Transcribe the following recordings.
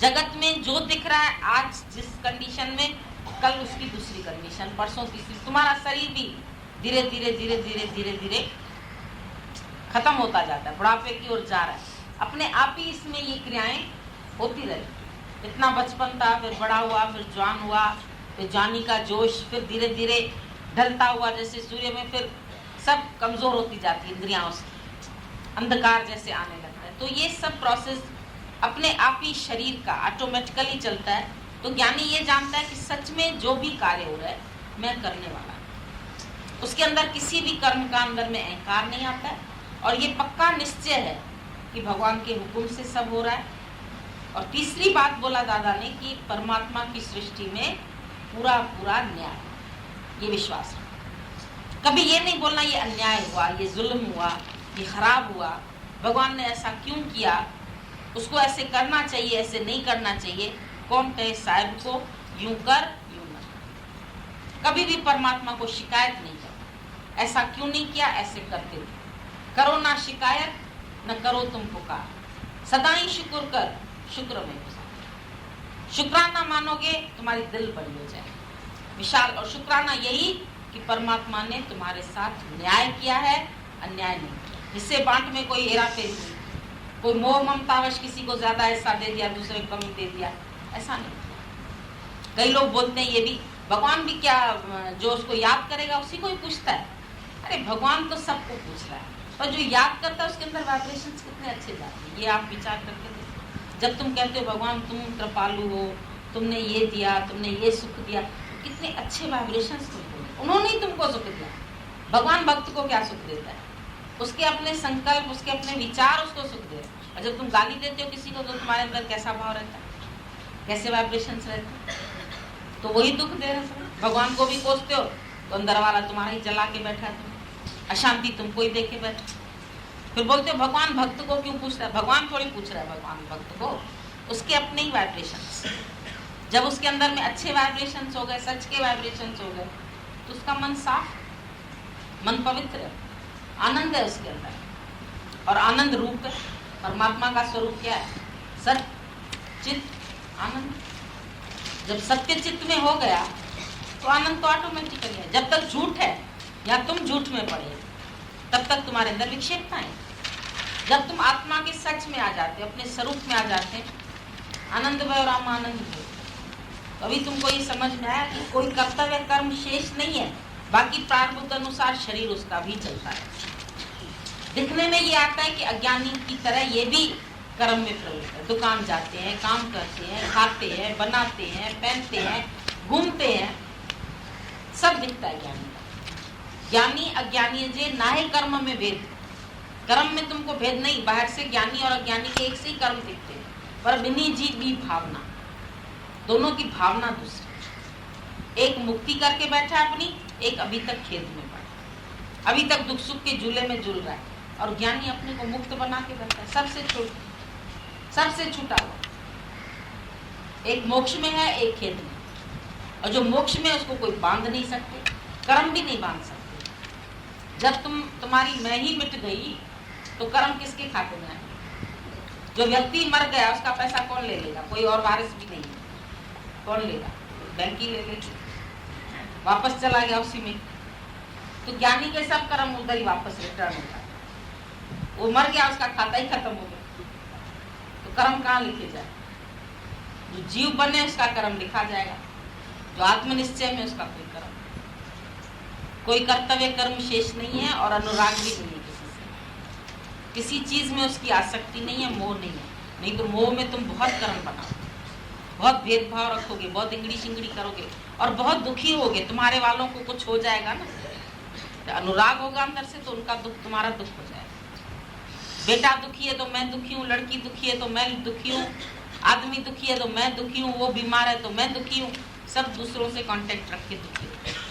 जगत में जो दिख रहा है आज जिस कंडीशन में, कल उसकी दूसरी कंडीशन, परसों तीसरी। तुम्हारा शरीर भी धीरे धीरे धीरे धीरे धीरे धीरे खत्म होता जाता है, बुढ़ापे की ओर जा रहा है। अपने आप ही इसमें ये क्रियाएं होती रही। इतना बचपन था, फिर बड़ा हुआ, फिर जवान हुआ, फिर जवानी का जोश, फिर धीरे धीरे ढलता हुआ जैसे सूर्य में, फिर सब कमजोर होती जाती है इंद्रियां, उसकी अंधकार जैसे आने लगता है। तो ये सब प्रोसेस अपने आप ही शरीर का ऑटोमेटिकली चलता है। तो ज्ञानी ये जानता है कि सच में जो भी कार्य हो रहा है मैं करने वाला हूं। उसके अंदर किसी भी कर्म का अंदर में अहंकार नहीं आता है, और ये पक्का निश्चय है कि भगवान के हुक्म से सब हो रहा है। और तीसरी बात बोला दादा ने कि परमात्मा की सृष्टि में पूरा पूरा न्याय, ये विश्वास है। कभी ये नहीं बोलना ये अन्याय हुआ, ये जुल्म हुआ, ये खराब हुआ, भगवान ने ऐसा क्यों किया, उसको ऐसे करना चाहिए, ऐसे नहीं करना चाहिए। कौन कहे साहब को यूं कर यूं न कर। कभी भी परमात्मा को शिकायत नहीं करो, ऐसा क्यों नहीं किया, ऐसे करते थे। करो ना शिकायत, न करो तुम पुकार, सदा ही शुक्र कर, शुक्र में गुजार। शुक्राना मानोगे तुम्हारी दिल बड़ी हो जाए विशाल। और शुक्राना यही कि परमात्मा ने तुम्हारे साथ न्याय किया है, अन्याय नहीं किया। हिस्से बांट में कोई हेरा फेरी नहीं, कोई मोह ममतावश किसी को ज्यादा हिस्सा दे दिया, दूसरे को कम दे दिया, ऐसा नहीं। कई लोग बोलते हैं ये भी, भगवान भी क्या जो उसको याद करेगा उसी को ही पूछता है। अरे भगवान तो सबको पूछ रहा है, और जो याद करता है उसके अंदर वाइब्रेशंस कितने अच्छे जाते हैं, ये आप विचार करके देखो। जब तुम कहते हो भगवान तुम कृपालु हो, तुमने ये दिया, तुमने ये सुख दिया, तो कितने अच्छे वाइब्रेशंस तुमको, उन्होंने ही तुमको सुख दिया। भगवान भक्त को क्या सुख देता है, उसके अपने संकल्प, उसके अपने विचार उसको सुख दे। और जब तुम गाली देते हो किसी को तो तुम्हारे अंदर कैसा भाव रहता है, कैसे वाइब्रेशंस रहते हैं, तो वही दुख दे रहे हैं। भगवान को भी कोसते हो तो अंदर वाला तुम्हारा ही जला के बैठा है, अशांति तुमको ही देखे बैठे। फिर बोलते हो भगवान भक्त को क्यों पूछता है, भगवान थोड़ी पूछ रहा है भगवान भक्त को, उसके अपने ही वाइब्रेशंस। जब उसके अंदर में अच्छे वाइब्रेशंस हो गए, सच के वाइब्रेशंस हो गए, तो उसका मन साफ, मन पवित्र है, आनंद है उसके अंदर। और आनंद रूप है, परमात्मा का स्वरूप क्या है, सत्य चित्त आनंद। जब सत्य चित्त में हो गया तो आनंद तो ऑटोमेटिकली है। जब तक झूठ है या तुम झूठ में पड़े तब तक तुम्हारे अंदर विक्षेपता है। जब तुम आत्मा के सच में आ जाते हो, अपने स्वरूप में आ जाते हैं, आनंद भय और आनंद भय, तो अभी तुमको ये समझ में आया कि कोई कर्तव्य कर्म शेष नहीं है, बाकी प्रारब्ध अनुसार शरीर उसका भी चलता है। दिखने में ये आता है कि अज्ञानी की तरह ये भी कर्म में प्रवृत्त है, दुकान जाते हैं, काम करते हैं, खाते हैं, बनाते हैं, पहनते हैं, घूमते हैं, सब दिखता है ज्ञानी। ज्ञानी अज्ञानी जे नाहे कर्म में भेद, कर्म में तुमको भेद नहीं, बाहर से ज्ञानी और अज्ञानी के एक से ही कर्म दिखते हैं, पर बिनी जी भी भावना, दोनों की भावना दूसरी। एक मुक्ति करके बैठा है अपनी, एक अभी तक खेद में बैठा, अभी तक दुख सुख के झूले में झूल रहा है, और ज्ञानी अपने को मुक्त बना के बैठा है, सबसे छूटा हुआ। एक मोक्ष में है, एक खेद में, और जो मोक्ष में है उसको कोई बांध नहीं सकते, कर्म भी नहीं बांध सकते। जब तुम्हारी मैं ही मिट गई तो कर्म किसके खाते में आए। जो व्यक्ति मर गया उसका पैसा कौन ले लेगा, कोई और वारिस भी नहीं है, कौन लेगा, बैंक ही ले लेगी, वापस चला गया उसी में। तो ज्ञानी के सब कर्म उधर ही वापस रिटर्न होता है, वो मर गया उसका खाता ही खत्म हो गया, तो कर्म कहाँ लिखे जाए। जो जीव बने उसका कर्म लिखा जाएगा, जो आत्मनिश्चय में उसका कोई कर्म, कोई कर्तव्य कर्म शेष नहीं है, और अनुराग भी नहीं है किसी से, किसी चीज में उसकी आसक्ति नहीं है, मोह नहीं है। नहीं तो मोह में तुम बहुत कर्म बनाओगे, बहुत भेदभाव रखोगे, बहुत इंगड़ी चिंगड़ी करोगे, और बहुत दुखी होगे। तुम्हारे वालों को कुछ हो जाएगा ना, तो अनुराग होगा अंदर से, तो उनका दुख तुम्हारा दुख हो जाएगा। बेटा दुखी है तो मैं दुखी हूँ, लड़की दुखी है तो मैं दुखी हूँ, आदमी दुखी है तो मैं दुखी हूँ, वो बीमार है तो मैं दुखी हूँ, सब दूसरों से कांटेक्ट रख के दुखी होते हैं।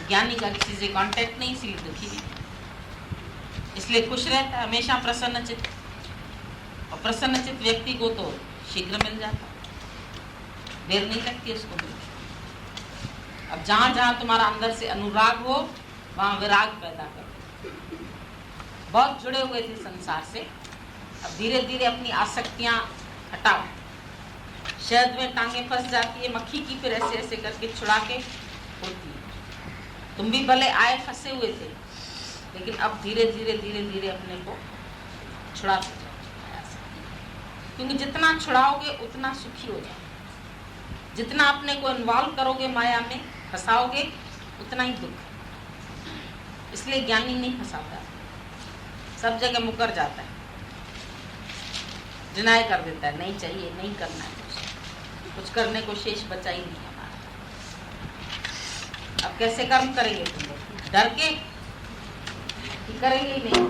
ज्ञानी का किसी से कांटेक्ट नहीं, इसलिए दुखी नहीं, इसलिए खुश रहता है, हमेशा प्रसन्न चित्त। और प्रसन्न चित्त व्यक्ति को तो शीघ्र मिल जाता, देर नहीं लगती उसको मिलने। अब जहां जहां तुम्हारा अंदर से अनुराग हो वहां विराग पैदा करो। बहुत जुड़े हुए थे संसार से, अब धीरे धीरे अपनी आसक्तियां हटाओ, शहद में टांगे फंस जाती है मक्खी की, फिर ऐसे ऐसे करके छुड़ा के होती है। तुम भी भले आए फंसे हुए थे, लेकिन अब धीरे धीरे धीरे धीरे अपने को छुड़ाते जाओ, क्योंकि जितना छुड़ाओगे उतना सुखी हो जाओगे। जितना अपने को इन्वॉल्व करोगे माया में, फंसाओगे, उतना ही दुख। इसलिए ज्ञानी नहीं फंसाता, सब जगह मुकर जाता है, डिनाई कर देता है, नहीं चाहिए, नहीं करना है, कुछ करने को शेष बचा ही नहीं हमारा। अब कैसे कर्म करेंगे तुम लोग? डर के कि करेंगे ही नहीं?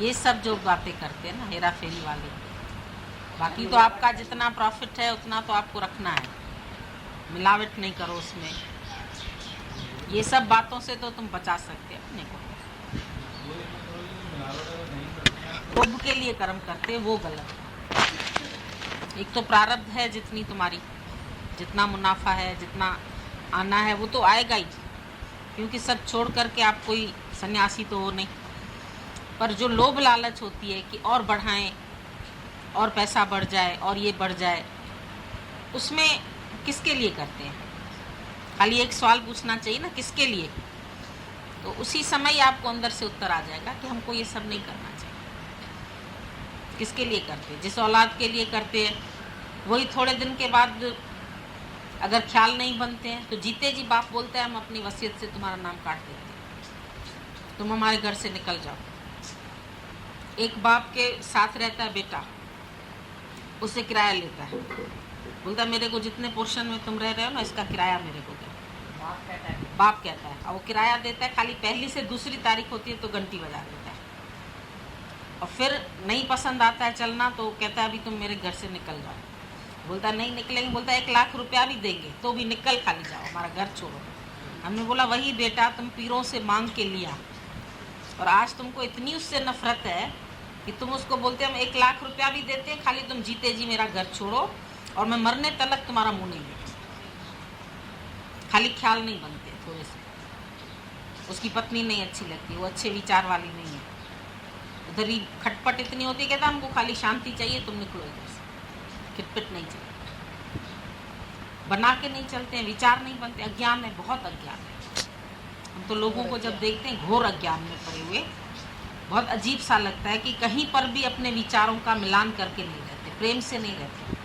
ये सब जो बातें करते हैं ना हेरा फेरी वाले, बाकी तो आपका जितना प्रॉफिट है उतना तो आपको रखना है, मिलावट नहीं करो उसमें। ये सब बातों से तो तुम बचा सकते हो अपने को। खुद के लिए कर्म करते वो गलत। एक तो प्रारब्ध है, जितनी तुम्हारी जितना मुनाफा है, जितना आना है वो तो आएगा ही, क्योंकि सब छोड़ करके आप कोई सन्यासी तो हो नहीं। पर जो लोभ लालच होती है कि और बढ़ाएं और पैसा बढ़ जाए और ये बढ़ जाए, उसमें किसके लिए करते हैं? खाली एक सवाल पूछना चाहिए ना, किसके लिए? तो उसी समय आपको अंदर से उत्तर आ जाएगा कि हमको ये सब नहीं करना चाहिए। किसके लिए करते हैं? जिस औलाद के लिए करते हैं वही थोड़े दिन के बाद अगर ख्याल नहीं बनते हैं तो जीते जी बाप बोलते हैं हम अपनी वसीयत से तुम्हारा नाम काट देते हैं, तुम हमारे घर से निकल जाओ। एक बाप के साथ रहता है बेटा, उससे किराया लेता है, बोलता है मेरे को जितने पोर्शन में तुम रह रहे हो ना इसका किराया मेरे को दो। बाप कहता है और वो किराया देता है, खाली पहली से दूसरी तारीख होती है तो घंटी बजा देता है। और फिर नहीं पसंद आता है चलना तो कहता है अभी तुम मेरे घर से निकल जाओ। बोलता नहीं निकलेंगे, बोलता 1 लाख रुपया भी देंगे तो भी निकल खाली जाओ, हमारा घर छोड़ो। हमने बोला वही बेटा तुम पीरों से मांग के लिया और आज तुमको इतनी उससे नफरत है कि तुम उसको बोलते हम 1 लाख रुपया भी देते हैं, खाली तुम जीते जी मेरा घर छोड़ो और मैं मरने तलक तुम्हारा मुंह नहीं देखूं। खाली ख्याल नहीं बनते थोड़े से। उसकी पत्नी नहीं अच्छी लगती, वो अच्छे विचार वाली नहीं है, उधर ही खटपट इतनी होती है, कहता हमको खाली शांति चाहिए, तुम निकलो इधर से, खिटपिट नहीं चाहिए। बना के नहीं चलते हैं, विचार नहीं बनते, अज्ञान है, बहुत अज्ञान है। हम तो लोगों को जब देखते हैं घोर अज्ञान में पड़े हुए, बहुत अजीब सा लगता है कि कहीं पर भी अपने विचारों का मिलान करके नहीं रहते, प्रेम से नहीं रहते।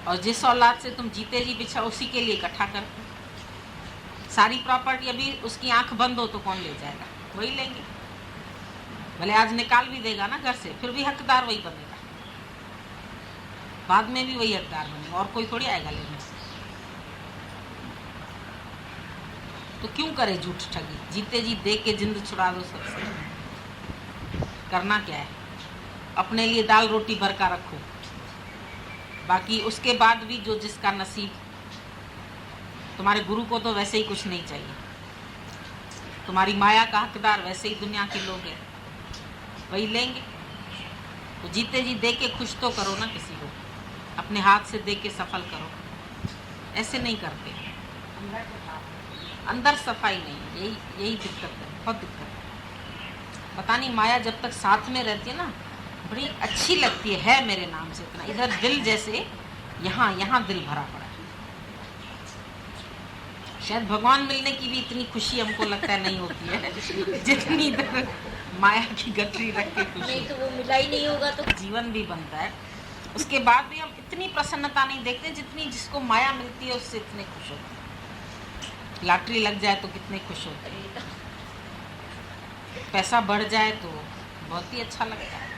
और जिस औलाद से तुम जीते जी बिछा उसी के लिए इकट्ठा करते। सारी प्रॉपर्टी अभी उसकी आंख बंद हो तो कौन ले जाएगा? वही लेंगे। भले आज निकाल भी देगा ना घर से, फिर भी हकदार वही बनेगा, बाद में भी वही हकदार बनेगा, और कोई थोड़ी आएगा लेने। तो क्यों करे झूठ ठगी? जीते जी दे के जिंद छुड़ा दो सबसे। करना क्या है? अपने लिए दाल रोटी भर का रखो, बाकी उसके बाद भी जो जिसका नसीब। तुम्हारे गुरु को तो वैसे ही कुछ नहीं चाहिए, तुम्हारी माया का हकदार वैसे ही दुनिया के लोग हैं, वही लेंगे। तो जीते जी दे के खुश तो करो ना किसी को, अपने हाथ से दे के सफल करो। ऐसे नहीं करते, अंदर सफाई नहीं। यही दिक्कत है, बहुत दिक्कत है। पता नहीं माया जब तक साथ में रहती है ना बड़ी अच्छी लगती है मेरे नाम से इतना। इधर दिल जैसे यहाँ दिल भरा पड़ा है। शायद भगवान मिलने की भी इतनी खुशी हमको लगता है नहीं होती है जितनी इधर माया की गठरी रख के खुशी। नहीं तो वो मिला ही नहीं होगा तो जीवन भी बनता है। उसके बाद भी हम इतनी प्रसन्नता नहीं देखते जितनी जिसको माया मिलती है उससे इतने खुश होते हैं। लॉटरी लग जाए तो कितने खुश होते हैं, पैसा बढ़ जाए तो बहुत ही अच्छा लगता है।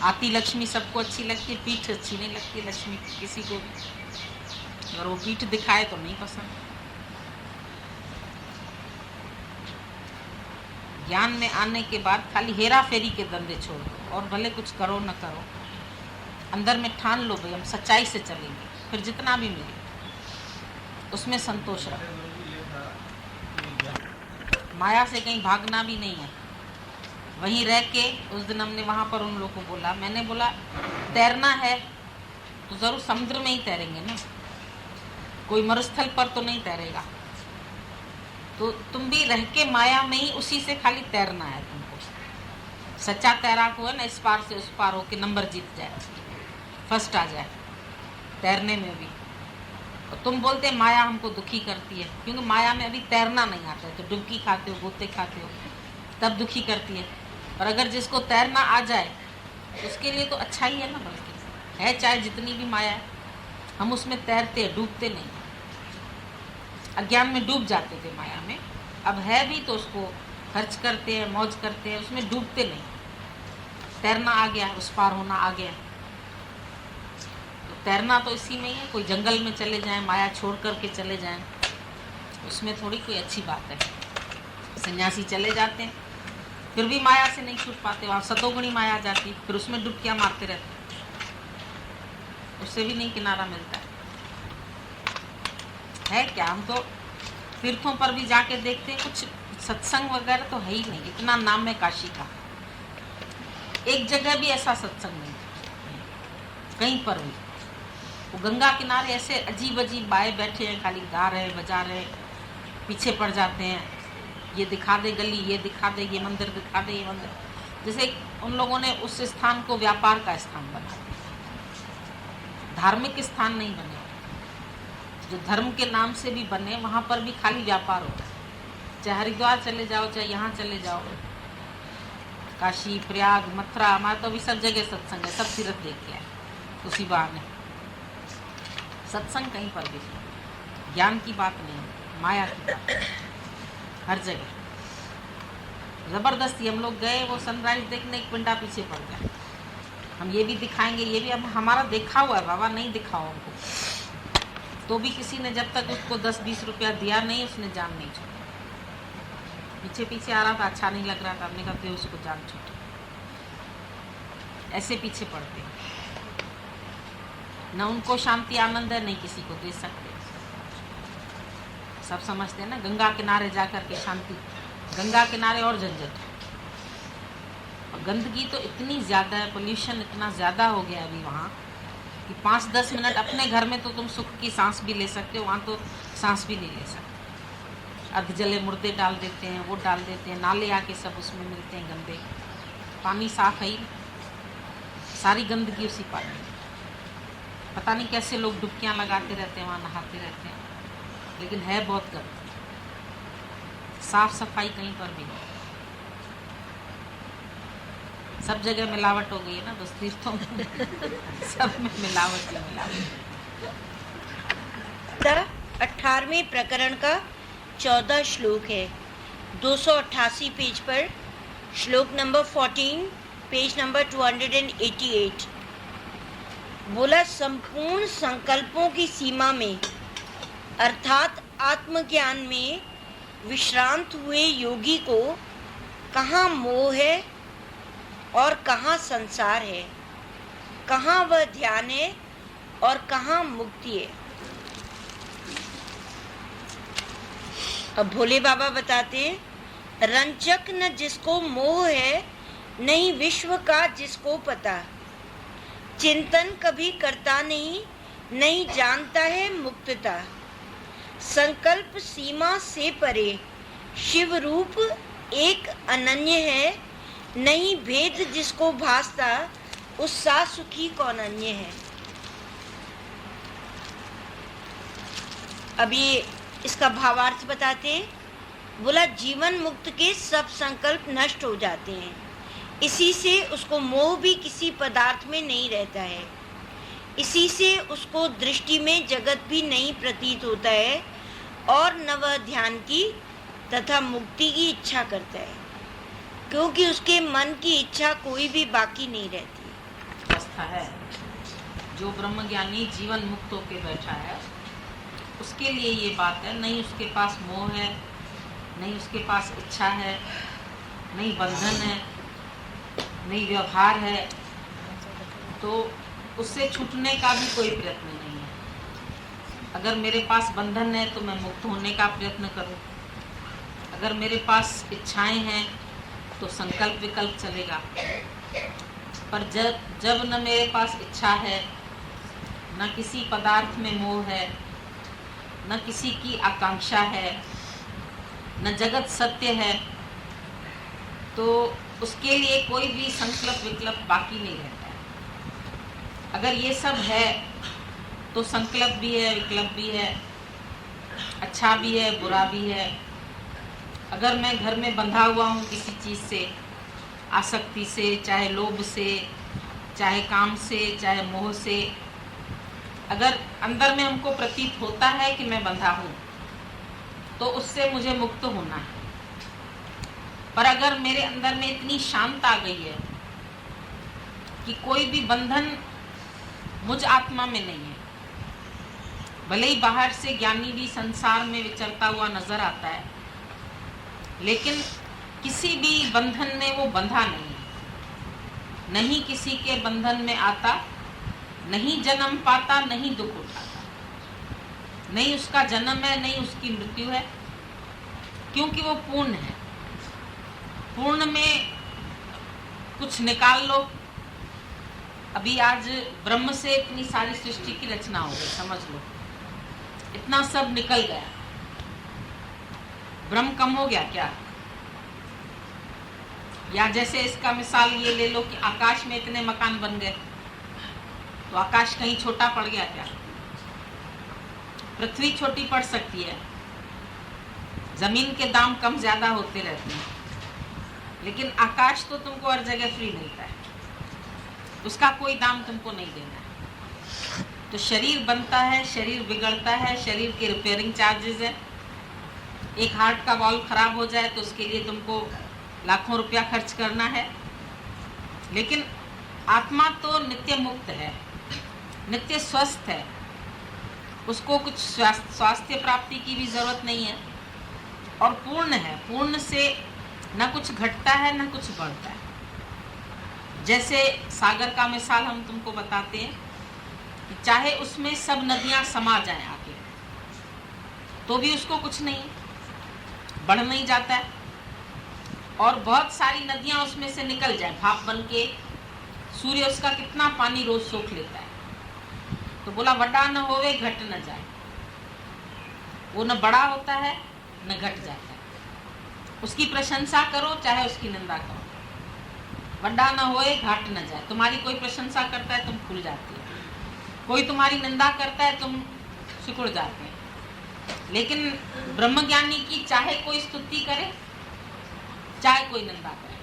आती लक्ष्मी सबको अच्छी लगती है, पीठ अच्छी नहीं लगती लक्ष्मी किसी को भी। अगर वो पीठ दिखाए तो नहीं पसंद। ज्ञान में आने के बाद खाली हेरा फेरी के धंधे छोड़ दो और भले कुछ करो न करो, अंदर में ठान लो भाई हम सच्चाई से चलेंगे, फिर जितना भी मिले उसमें संतोष रखो। माया से कहीं भागना भी नहीं है, वहीं रह के। उस दिन हमने वहाँ पर उन लोगों को बोला, मैंने बोला तैरना है तो ज़रूर समुद्र में ही तैरेंगे ना, कोई मरुस्थल पर तो नहीं तैरेगा। तो तुम भी रह के माया में ही उसी से खाली तैरना है तुमको। सच्चा तैराक हो ना, इस पार से उस पार होके नंबर जीत जाए, फर्स्ट आ जाए तैरने में भी। और तुम बोलते माया हमको दुखी करती है, क्योंकि माया में अभी तैरना नहीं आता है, तो डुबकी खाते हो, गोते खाते हो, तब दुखी करती है। और अगर जिसको तैरना आ जाए उसके लिए तो अच्छा ही है ना, बल्कि है चाहे जितनी भी माया है, हम उसमें तैरते हैं, डूबते नहीं। अज्ञान में डूब जाते थे माया में, अब है भी तो उसको खर्च करते हैं, मौज करते हैं, उसमें डूबते नहीं। तैरना आ गया, उस पार होना आ गया। तो तैरना तो इसी में ही है। कोई जंगल में चले जाएं, माया छोड़ करके चले जाएं, उसमें थोड़ी कोई अच्छी बात है। सन्यासी चले जाते हैं फिर भी माया से नहीं छूट पाते, वहाँ सतोगुणी माया आ जाती, फिर उसमें डुबकियाँ मारते रहते, उससे भी नहीं किनारा मिलता है क्या? हम तो तीर्थों पर भी जाके देखते हैं, कुछ सत्संग वगैरह तो है ही नहीं। इतना नाम है काशी का, एक जगह भी ऐसा सत्संग नहीं कहीं पर भी। वो गंगा किनारे ऐसे अजीब अजीब बाए बैठे हैं, खाली गा रहे हैं, बजा रहे हैं, पीछे पड़ जाते हैं, ये दिखा दे गली, ये दिखा दे, ये मंदिर दिखा दे, ये मंदिर। जैसे उन लोगों ने उस स्थान को व्यापार का स्थान बना दिया, धार्मिक स्थान नहीं बने। जो धर्म के नाम से भी बने वहाँ पर भी खाली व्यापार होता है। चाहे हरिद्वार चले जाओ, चाहे यहाँ चले जाओ, काशी, प्रयाग, मथुरा, हमारा तो अभी सब जगह सत्संग है, सब तीर्थ देख के आए उसी बहाने। सत्संग कहीं पर भी, ज्ञान की बात नहीं, माया की बात, हर जगह जबरदस्ती। हम लोग गए वो सनराइज देखने, एक पिंडा पीछे पड़ गया, हम ये भी दिखाएंगे, ये भी। अब हमारा देखा हुआ है बाबा, नहीं दिखाओ हमको, तो भी किसी ने जब तक उसको 10-20 रुपया दिया नहीं, उसने जान नहीं छोड़ी। पीछे पीछे आ रहा था, अच्छा नहीं लग रहा था, हमने कहा फिर उसको जान छूटी। ऐसे पीछे पड़ते हैं, न उनको शांति आनंद है, नहीं किसी को दे सकते। सब समझते हैं ना, गंगा किनारे जाकर के शांति, गंगा किनारे और झंझट। और गंदगी तो इतनी ज़्यादा है, पोल्यूशन इतना ज़्यादा हो गया अभी वहाँ कि 5-10 मिनट अपने घर में तो तुम सुख की सांस भी ले सकते हो, वहाँ तो सांस भी नहीं ले सकते। अर्ध जले मुर्दे डाल देते हैं, वो डाल देते हैं, नाले आके सब उसमें मिलते हैं गंदे। पानी साफ है ही, सारी गंदगी उसी पानी में। पता नहीं कैसे लोग डुबकियाँ लगाते रहते हैं, वहाँ नहाते रहते हैं, लेकिन है बहुत गंद। साफ सफाई कहीं पर भी नहीं, सब जगह मिलावट हो गई है ना, बस तीर्थों में सब में मिलावट ही मिलावट। 18वें प्रकरण का 14 श्लोक है, 288 पेज पर, श्लोक नंबर 14, पेज नंबर 288। बोला, संपूर्ण संकल्पों की सीमा में अर्थात आत्मज्ञान में विश्रांत हुए योगी को कहाँ मोह है और कहाँ संसार है, कहाँ वह ध्यान है और कहाँ मुक्ति है। अब भोले बाबा बताते हैं, रंचक न जिसको मोह है, नहीं विश्व का जिसको पता, चिंतन कभी करता नहीं, नहीं जानता है मुक्तता, संकल्प सीमा से परे, शिव रूप एक अनन्य है, नहीं भेद जिसको भासता, उससा सुखी कौन अन्य है। अब ये इसका भावार्थ बताते हैं। बोला, जीवन मुक्त के सब संकल्प नष्ट हो जाते हैं, इसी से उसको मोह भी किसी पदार्थ में नहीं रहता है, इसी से उसको दृष्टि में जगत भी नहीं प्रतीत होता है, और न वह ध्यान की तथा मुक्ति की इच्छा करता है, क्योंकि उसके मन की इच्छा कोई भी बाकी नहीं रहती। अवस्था है जो ब्रह्मज्ञानी जीवन मुक्त होके बैठा है, उसके लिए ये बात है। नहीं उसके पास मोह है, नहीं उसके पास इच्छा है, नहीं बंधन है, नहीं व्यवहार है, तो उससे छूटने का भी कोई प्रयत्न नहीं है। अगर मेरे पास बंधन है तो मैं मुक्त होने का प्रयत्न करूं, अगर मेरे पास इच्छाएं हैं तो संकल्प विकल्प चलेगा। पर जब न मेरे पास इच्छा है, न किसी पदार्थ में मोह है, न किसी की आकांक्षा है, न जगत सत्य है, तो उसके लिए कोई भी संकल्प विकल्प बाकी नहीं रहता है। अगर ये सब है तो संकल्प भी है, विकल्प भी है, अच्छा भी है, बुरा भी है। अगर मैं घर में बंधा हुआ हूँ किसी चीज़ से, आसक्ति से, चाहे लोभ से, चाहे काम से, चाहे मोह से, अगर अंदर में हमको प्रतीत होता है कि मैं बंधा हूँ, तो उससे मुझे मुक्त होना है। पर अगर मेरे अंदर में इतनी शांत आ गई है कि कोई भी बंधन मुझ आत्मा में नहीं है, भले ही बाहर से ज्ञानी भी संसार में विचरता हुआ नजर आता है, लेकिन किसी भी बंधन में वो बंधा नहीं है, नहीं किसी के बंधन में आता, नहीं जन्म पाता, नहीं दुख उठाता, नहीं उसका जन्म है, नहीं उसकी मृत्यु है, क्योंकि वो पूर्ण है। पूर्ण में कुछ निकाल लो अभी आज ब्रह्म से इतनी सारी सृष्टि की रचना हो गई, समझ लो इतना सब निकल गया। ब्रह्म कम हो गया क्या? या जैसे इसका मिसाल ये ले लो कि आकाश में इतने मकान बन गए, तो आकाश कहीं छोटा पड़ गया क्या? पृथ्वी छोटी पड़ सकती है, जमीन के दाम कम ज्यादा होते रहते हैं, लेकिन आकाश तो तुमको हर जगह फ्री मिलता है, उसका कोई दाम तुमको नहीं देना है। तो शरीर बनता है, शरीर बिगड़ता है, शरीर के रिपेयरिंग चार्जेस है। एक हार्ट का वाल्व खराब हो जाए तो उसके लिए तुमको लाखों रुपया खर्च करना है। लेकिन आत्मा तो नित्य मुक्त है, नित्य स्वस्थ है, उसको कुछ स्वास्थ्य प्राप्ति की भी जरूरत नहीं है और पूर्ण है। पूर्ण से न कुछ घटता है न कुछ बढ़ता है। जैसे सागर का मिसाल हम तुमको बताते हैं कि चाहे उसमें सब नदियां समा जाएं आके, तो भी उसको कुछ नहीं, बढ़ नहीं जाता है। और बहुत सारी नदियां उसमें से निकल जाए भाप बन के, सूर्य उसका कितना पानी रोज सोख लेता है। तो बोला बड़ा न होवे घट न जाए, वो न बड़ा होता है न घट जाता है। उसकी प्रशंसा करो चाहे उसकी निंदा करो, बड़ा न होए घाट न जाए। तुम्हारी कोई प्रशंसा करता है तुम खुल जाती है, कोई तुम्हारी निंदा करता है तुम सिकुड़ जाते हैं। लेकिन ब्रह्मज्ञानी की चाहे कोई स्तुति करे चाहे कोई निंदा करे,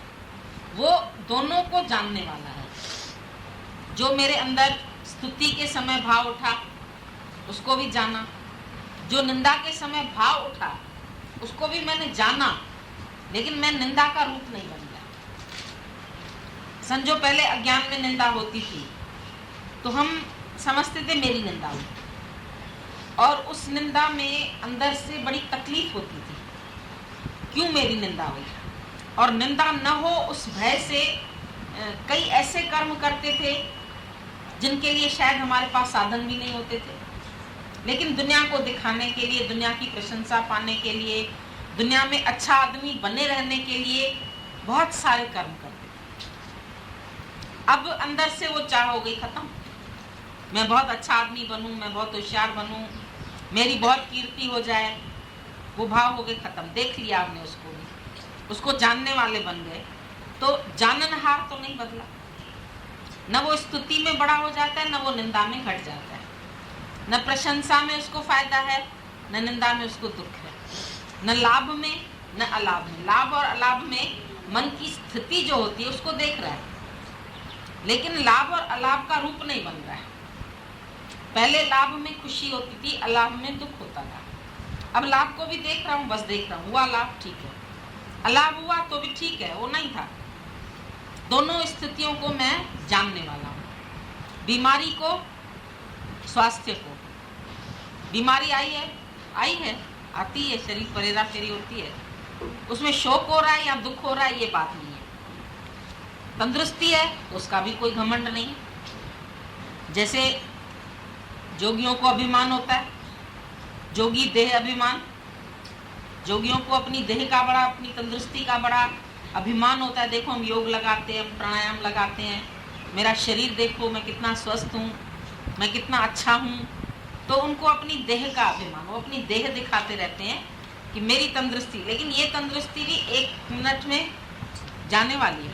वो दोनों को जानने वाला है। जो मेरे अंदर स्तुति के समय भाव उठा उसको भी जाना, जो निंदा के समय भाव उठा उसको भी मैंने जाना, लेकिन मैं निंदा का रूप नहीं बन गया। समझो पहले अज्ञान में निंदा होती थी तो हम समझते थे मेरी निंदा हुई, और उस निंदा में अंदर से बड़ी तकलीफ होती थी, क्यों मेरी निंदा हुई। और निंदा न हो उस भय से कई ऐसे कर्म करते थे जिनके लिए शायद हमारे पास साधन भी नहीं होते थे, लेकिन दुनिया को दिखाने के लिए, दुनिया की प्रशंसा पाने के लिए, दुनिया में अच्छा आदमी बने रहने के लिए बहुत सारे कर्म करते थे। अब अंदर से वो चाह हो गई खत्म, मैं बहुत अच्छा आदमी बनूं, मैं बहुत होशियार बनूं, मेरी बहुत कीर्ति हो जाए, वो भाव हो गए खत्म। देख लिया हमने उसको भी, उसको जानने वाले बन गए, तो जाननहार तो नहीं बदला। न वो स्तुति में बड़ा हो जाता है, न वो निंदा में घट जाता है, न प्रशंसा में उसको फायदा है, न निंदा में उसको दुख है, न लाभ में न अलाभ में। लाभ और अलाभ में मन की स्थिति जो होती है उसको देख रहा है, लेकिन लाभ और अलाभ का रूप नहीं बन रहा है। पहले लाभ में खुशी होती थी, अलाभ में दुख होता था। अब लाभ को भी देख रहा हूँ, बस देख रहा हूँ, हुआ लाभ ठीक है, अलाभ हुआ तो भी ठीक है, वो नहीं था। दोनों स्थितियों को मैं जानने वाला हूँ, बीमारी को, स्वास्थ्य को। बीमारी आई है, आती है, शरीर परेरा फेरी होती है, उसमें शोक हो रहा है या दुख हो रहा है ये बात नहीं है। तंदुरुस्ती है तो उसका भी कोई घमंड नहीं। जैसे जोगियों को अभिमान होता है, जोगी देह अभिमान, जोगियों को अपनी देह का बड़ा, अपनी तंदुरुस्ती का बड़ा अभिमान होता है। देखो हम योग लगाते हैं, हम प्राणायाम लगाते हैं, मेरा शरीर देखो, मैं कितना स्वस्थ हूँ, मैं कितना अच्छा हूँ। तो उनको अपनी देह का अभिमान, वो अपनी देह दिखाते रहते हैं कि मेरी तंदुरुस्ती, लेकिन ये तंदुरुस्ती भी 1 मिनट में जाने वाली है।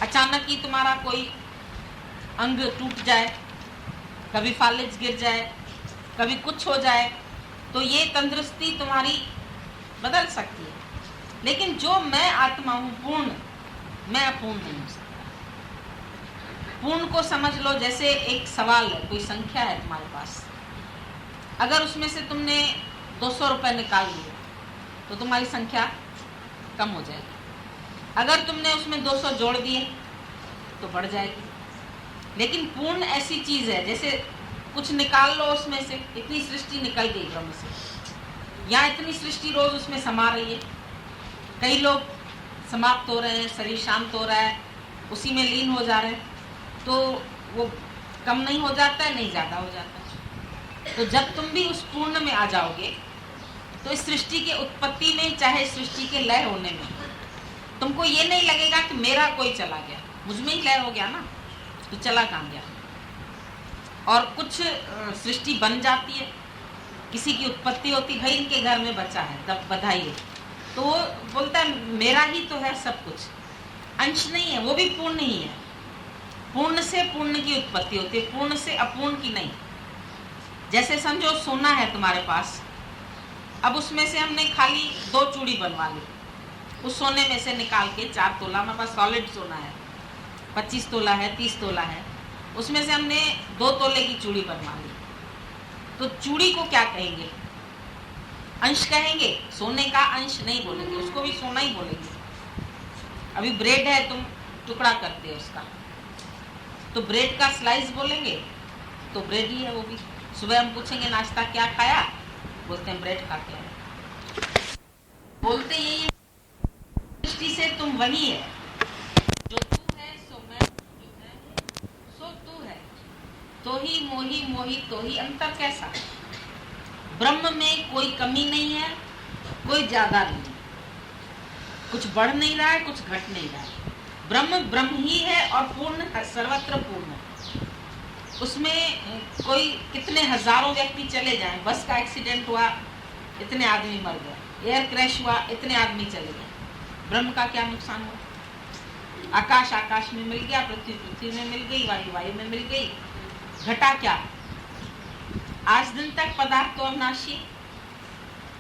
अचानक ही तुम्हारा कोई अंग टूट जाए, कभी फालिज गिर जाए, कभी कुछ हो जाए, तो ये तंदुरुस्ती तुम्हारी बदल सकती है। लेकिन जो मैं आत्मा हूँ पूर्ण, मैं अपूर्ण नहीं हो सकता। पूर्ण को समझ लो जैसे एक सवाल है, कोई संख्या है तुम्हारे पास, अगर उसमें से तुमने 200 रुपये निकाल लिए तो तुम्हारी संख्या कम हो जाएगी। अगर तुमने उसमें 200 जोड़ दिए तो बढ़ जाएगी। लेकिन पूर्ण ऐसी चीज़ है, जैसे कुछ निकाल लो उसमें से, इतनी सृष्टि निकल गई ब्रह्म से, या इतनी सृष्टि रोज उसमें समा रही है। कई लोग समाप्त हो रहे हैं, शरीर शांत हो रहा है, उसी में लीन हो जा रहे हैं, तो वो कम नहीं हो जाता है, नहीं ज़्यादा हो जाता है। तो जब तुम भी उस पूर्ण में आ जाओगे तो इस सृष्टि के उत्पत्ति में, चाहे सृष्टि के लय होने में, तुमको ये नहीं लगेगा कि मेरा कोई चला गया, मुझ में ही लय हो गया ना। तो चला कहाँ गया। और कुछ सृष्टि बन जाती है, किसी की उत्पत्ति होती, भाई इनके घर में बच्चा है, तब बधाई है, तो वो बोलता है मेरा ही तो है सब कुछ, अंश नहीं है, वो भी पूर्ण ही है। पूर्ण से पूर्ण की उत्पत्ति होती है, पूर्ण से अपूर्ण की नहीं। जैसे समझो सोना है तुम्हारे पास, अब उसमें से हमने खाली 2 चूड़ी बनवा ली, उस सोने में से निकाल के 4 तोला, हमारे पास सॉलिड सोना है, 25 तोला है, 30 तोला है, उसमें से हमने 2 तोले की चूड़ी बनवा ली, तो चूड़ी को क्या कहेंगे? अंश कहेंगे, सोने का अंश नहीं बोलेंगे, उसको भी सोना ही बोलेंगे। अभी ब्रेड है, तुम टुकड़ा करते हो उसका, तो ब्रेड का स्लाइस बोलेंगे, तो ब्रेड ही है वो भी। सुबह हम पूछेंगे नाश्ता क्या खाया, बोलते हैं ब्रेड खा के आए। बोलते यही दृष्टि से तुम वही है, जो तू है सो मैं, जो है सो तू है, तो ही मोही मोही तो ही। अंतर कैसा? ब्रह्म में कोई कमी नहीं है, कोई ज्यादा नहीं, कुछ बढ़ नहीं रहा है, कुछ घट नहीं रहा है। ब्रह्म ब्रह्म ही है और पूर्ण है, सर्वत्र पूर्ण है। उसमें कोई कितने हजारों व्यक्ति चले जाएं, बस का एक्सीडेंट हुआ इतने आदमी मर गए, एयर क्रैश हुआ इतने आदमी चले गए, ब्रह्म का क्या नुकसान हुआ? आकाश आकाश में मिल गया, पृथ्वी पृथ्वी में मिल गई, वायु वायु में मिल गई, घटा क्या? आज दिन तक पदार्थ तो अविनाशी,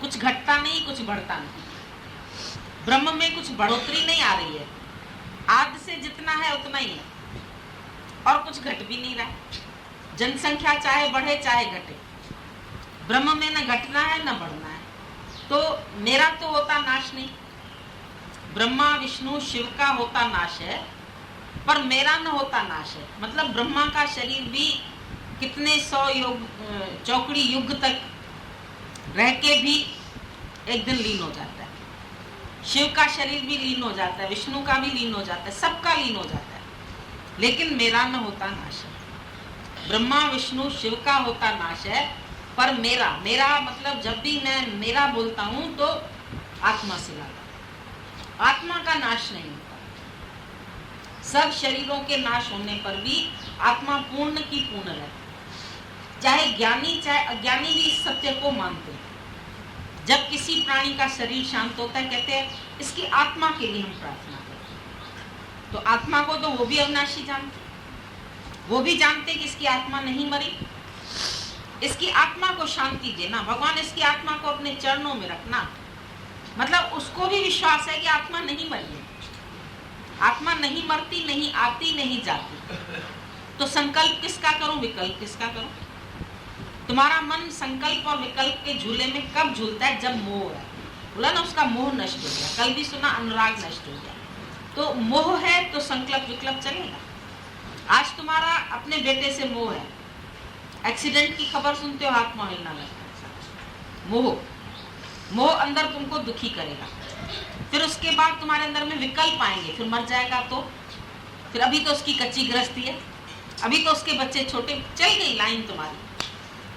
कुछ घटता नहीं, कुछ बढ़ता नहीं। ब्रह्म में कुछ बढ़ोतरी नहीं आ रही है, आदि से जितना है उतना ही है, और कुछ घट भी नहीं रहा। जनसंख्या चाहे बढ़े चाहे घटे, ब्रह्म में न घटना है न बढ़ना है। तो मेरा तो होता नाश नहीं, ब्रह्मा विष्णु शिव का होता नाश है, पर मेरा न होता नाश है। मतलब ब्रह्मा का शरीर भी कितने 100 युग, चौकड़ी युग तक रह के भी एक दिन लीन हो जाता है। शिव का शरीर भी लीन हो जाता है, विष्णु का भी लीन हो जाता है, सबका लीन हो जाता है, लेकिन मेरा न होता नाश है। ब्रह्मा विष्णु शिव का होता नाश है, पर मेरा, मेरा मतलब जब भी मैं मेरा बोलता हूं तो आत्मा से लाता, आत्मा का नाश नहीं होता। सब शरीरों के नाश होने पर भी आत्मा पूर्ण की पूर्ण रहती, चाहे ज्ञानी चाहे अज्ञानी भी इस सत्य को मानते हैं। जब किसी प्राणी का शरीर शांत होता है, कहते हैं इसकी आत्मा के लिए हम प्रार्थना करते हैं, तो आत्मा को तो वो भी अविनाशी जानते, वो भी जानते कि इसकी आत्मा नहीं मरी, इसकी आत्मा को शांति देना, भगवान इसकी आत्मा को अपने चरणों में रखना। मतलब उसको भी विश्वास है कि आत्मा नहीं मरी है, आत्मा नहीं मरती, नहीं आती, नहीं जाती। तो संकल्प किसका करूं, विकल्प किसका करूं? तुम्हारा मन संकल्प और विकल्प के झूले में कब झूलता है? जब मोह है। बोला ना उसका मोह नष्ट हो गया, कल भी सुना अनुराग नष्ट हो गया। तो मोह है तो संकल्प विकल्प चलेगा। आज तुम्हारा अपने बेटे से मोह है, एक्सीडेंट की खबर सुनते हो हाथ पांव हिलना लगता है, मोह, मोह अंदर तुमको दुखी करेगा। फिर उसके बाद तुम्हारे अंदर में विकल्प आएंगे, फिर मर जाएगा तो, फिर अभी तो उसकी कच्ची गृहस्थी है, अभी तो उसके बच्चे छोटे, चल गई लाइन तुम्हारी।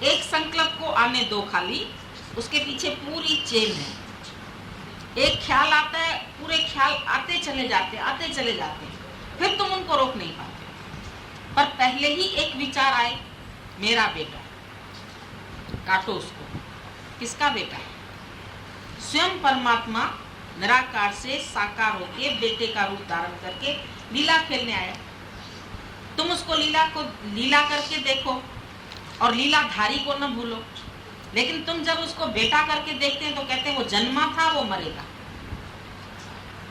एक संकल्प को आने दो खाली, उसके पीछे पूरी चेन है। एक ख्याल आता है, पूरे ख्याल आते चले जाते, आते चले जाते, फिर तुम उनको रोक नहीं पाते। पर पहले ही एक विचार आए, मेरा बेटा, काटो उसको। किसका बेटा? स्वयं परमात्मा निराकार से साकार होके बेटे का रूप धारण करके लीला खेलने आया। तुम उसको लीला करके देखो और लीलाधारी को न भूलो। लेकिन तुम जब उसको बेटा करके देखते हैं तो कहते हैं वो जन्मा था, वो मरेगा,